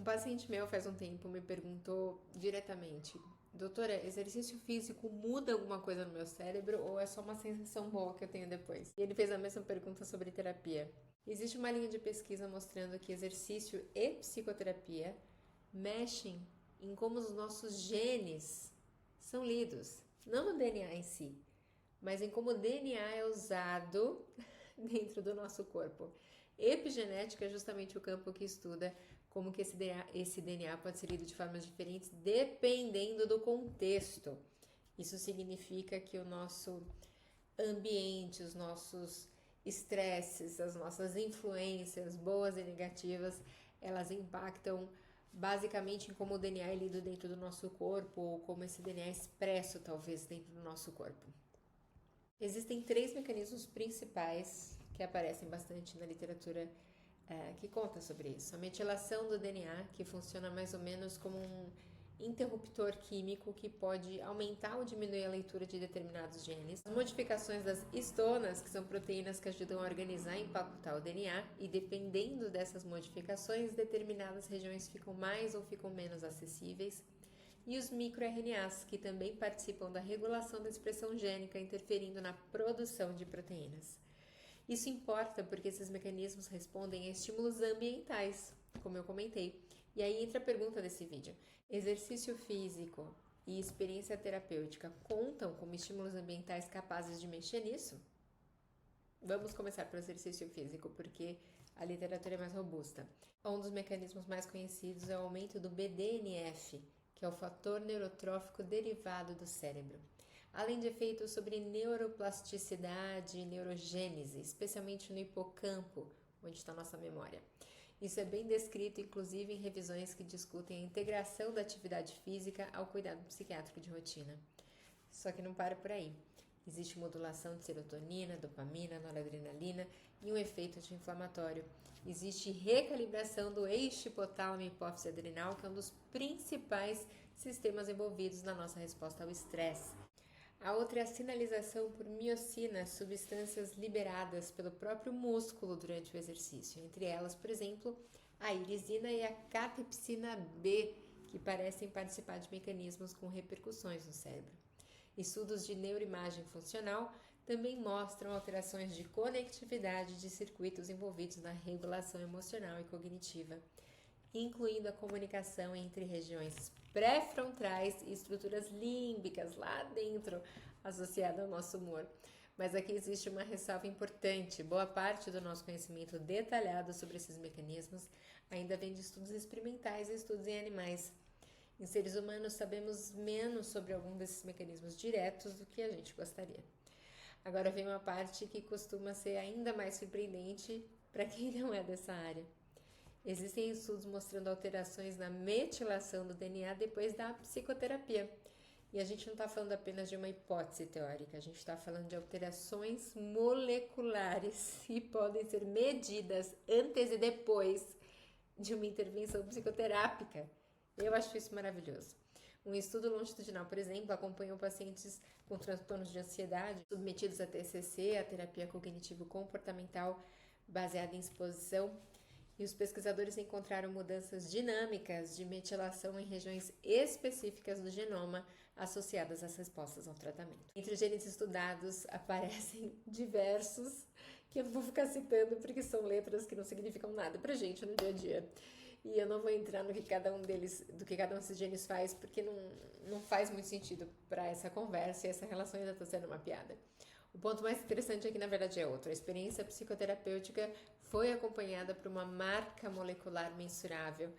Um paciente meu faz um tempo me perguntou diretamente: doutora, exercício físico muda alguma coisa no meu cérebro ou é só uma sensação boa que eu tenho depois? E ele fez a mesma pergunta sobre terapia. Existe uma linha de pesquisa mostrando que exercício e psicoterapia mexem em como os nossos genes são lidos, não no DNA em si, mas em como o DNA é usado dentro do nosso corpo. Epigenética é justamente o campo que estuda como que esse DNA pode ser lido de formas diferentes dependendo do contexto. Isso significa que o nosso ambiente, os nossos estresses, as nossas influências, boas e negativas, elas impactam basicamente em como o DNA é lido dentro do nosso corpo ou como esse DNA é expresso, talvez, dentro do nosso corpo. Existem três mecanismos principais que aparecem bastante na literatura que conta sobre isso. A metilação do DNA, que funciona mais ou menos como um interruptor químico que pode aumentar ou diminuir a leitura de determinados genes. As modificações das histonas, que são proteínas que ajudam a organizar e empacotar o DNA, e dependendo dessas modificações, determinadas regiões ficam mais ou ficam menos acessíveis. E os microRNAs, que também participam da regulação da expressão gênica, interferindo na produção de proteínas. Isso importa porque esses mecanismos respondem a estímulos ambientais, como eu comentei. E aí entra a pergunta desse vídeo: exercício físico e experiência terapêutica contam como estímulos ambientais capazes de mexer nisso? Vamos começar pelo exercício físico, porque a literatura é mais robusta. Um dos mecanismos mais conhecidos é o aumento do BDNF, que é o fator neurotrófico derivado do cérebro, além de efeitos sobre neuroplasticidade e neurogênese, especialmente no hipocampo, onde está a nossa memória. Isso é bem descrito, inclusive, em revisões que discutem a integração da atividade física ao cuidado psiquiátrico de rotina. Só que não para por aí. Existe modulação de serotonina, dopamina, noradrenalina e um efeito anti-inflamatório. Existe recalibração do eixo hipotálamo e hipófise adrenal, que é um dos principais sistemas envolvidos na nossa resposta ao estresse. A outra é a sinalização por miocina, substâncias liberadas pelo próprio músculo durante o exercício. Entre elas, por exemplo, a irisina e a catepsina B, que parecem participar de mecanismos com repercussões no cérebro. Estudos de neuroimagem funcional também mostram alterações de conectividade de circuitos envolvidos na regulação emocional e cognitiva, incluindo a comunicação entre regiões pré-frontais e estruturas límbicas lá dentro, associada ao nosso humor. Mas aqui existe uma ressalva importante: boa parte do nosso conhecimento detalhado sobre esses mecanismos ainda vem de estudos experimentais e estudos em animais. Em seres humanos, sabemos menos sobre algum desses mecanismos diretos do que a gente gostaria. Agora vem uma parte que costuma ser ainda mais surpreendente para quem não é dessa área. Existem estudos mostrando alterações na metilação do DNA depois da psicoterapia. E a gente não está falando apenas de uma hipótese teórica, a gente está falando de alterações moleculares que podem ser medidas antes e depois de uma intervenção psicoterápica. Eu acho isso maravilhoso. Um estudo longitudinal, por exemplo, acompanhou pacientes com transtornos de ansiedade submetidos a TCC, a terapia cognitivo-comportamental baseada em exposição, e os pesquisadores encontraram mudanças dinâmicas de metilação em regiões específicas do genoma associadas às respostas ao tratamento. Entre os genes estudados aparecem diversos, que eu não vou ficar citando porque são letras que não significam nada pra gente no dia a dia. E eu não vou entrar no que cada um deles, do que cada um desses genes faz, porque não faz muito sentido para essa conversa e essa relação ainda está sendo uma piada. O ponto mais interessante aqui, na verdade, é outro. A experiência psicoterapêutica foi acompanhada por uma marca molecular mensurável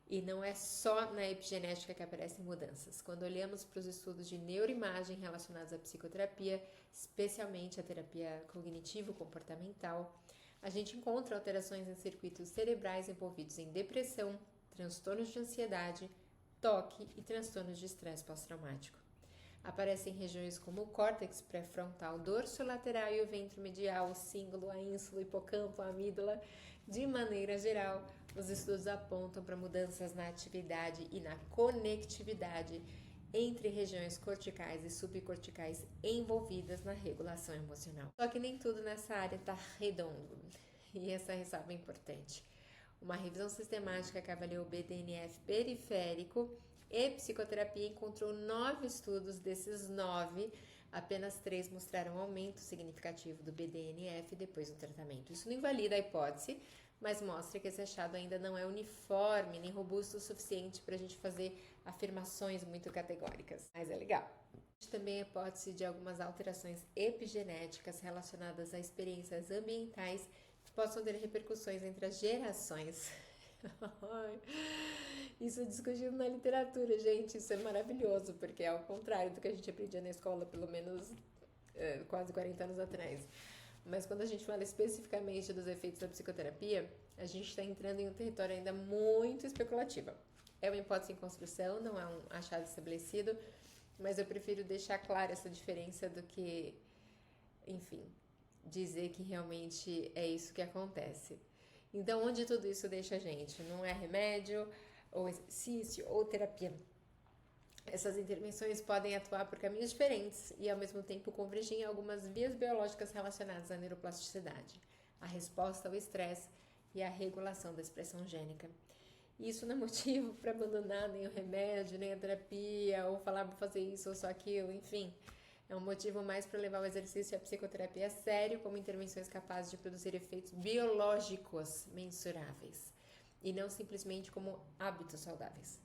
e não é só na epigenética que aparecem mudanças. Quando olhamos para os estudos de neuroimagem relacionados à psicoterapia, especialmente a terapia cognitivo-comportamental, a gente encontra alterações em circuitos cerebrais envolvidos em depressão, transtornos de ansiedade, toque e transtornos de estresse pós-traumático. Aparecem em regiões como o córtex pré-frontal, dorsolateral e o ventro medial, o cíngulo, a ínsula, o hipocampo, a amígdala. De maneira geral, os estudos apontam para mudanças na atividade e na conectividade entre regiões corticais e subcorticais envolvidas na regulação emocional. Só que nem tudo nessa área está redondo, e essa ressalva é importante. Uma revisão sistemática que avaliou o BDNF periférico e psicoterapia encontrou 9 estudos. Desses 9, apenas 3 mostraram aumento significativo do BDNF depois do tratamento. Isso não invalida a hipótese, mas mostra que esse achado ainda não é uniforme nem robusto o suficiente para a gente fazer afirmações muito categóricas. Mas é legal. Também a hipótese de algumas alterações epigenéticas relacionadas a experiências ambientais que possam ter repercussões entre as gerações. Isso é discutido na literatura, gente. Isso é maravilhoso, porque é ao contrário do que a gente aprendia na escola, pelo menos quase 40 anos atrás. Mas quando a gente fala especificamente dos efeitos da psicoterapia, a gente está entrando em um território ainda muito especulativo. É uma hipótese em construção, não é um achado estabelecido, mas eu prefiro deixar clara essa diferença do que, enfim, dizer que realmente é isso que acontece. Então, onde tudo isso deixa a gente? Não é remédio, ou exercício, ou terapia. Essas intervenções podem atuar por caminhos diferentes e, ao mesmo tempo, convergir em algumas vias biológicas relacionadas à neuroplasticidade, à resposta ao estresse e à regulação da expressão gênica. Isso não é motivo para abandonar nem o remédio, nem a terapia, ou falar para fazer isso ou só aquilo, enfim. É um motivo mais para levar o exercício e a psicoterapia a sério como intervenções capazes de produzir efeitos biológicos mensuráveis e não simplesmente como hábitos saudáveis.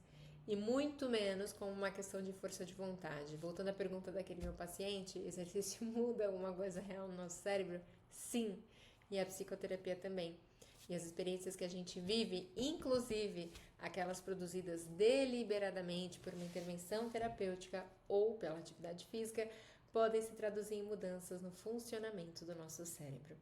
E muito menos como uma questão de força de vontade. Voltando à pergunta daquele meu paciente, exercício muda alguma coisa real no nosso cérebro? Sim, e a psicoterapia também. E as experiências que a gente vive, inclusive aquelas produzidas deliberadamente por uma intervenção terapêutica ou pela atividade física, podem se traduzir em mudanças no funcionamento do nosso cérebro.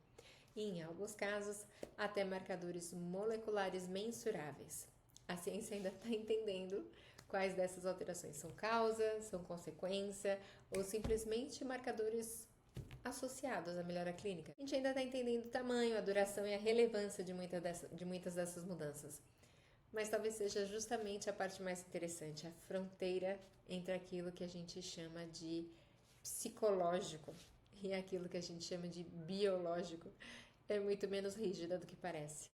E, em alguns casos, até marcadores moleculares mensuráveis. A ciência ainda está entendendo quais dessas alterações são causa, são consequência ou simplesmente marcadores associados à melhora clínica. A gente ainda está entendendo o tamanho, a duração e a relevância de muitas dessas mudanças. Mas talvez seja justamente a parte mais interessante, a fronteira entre aquilo que a gente chama de psicológico e aquilo que a gente chama de biológico é muito menos rígida do que parece.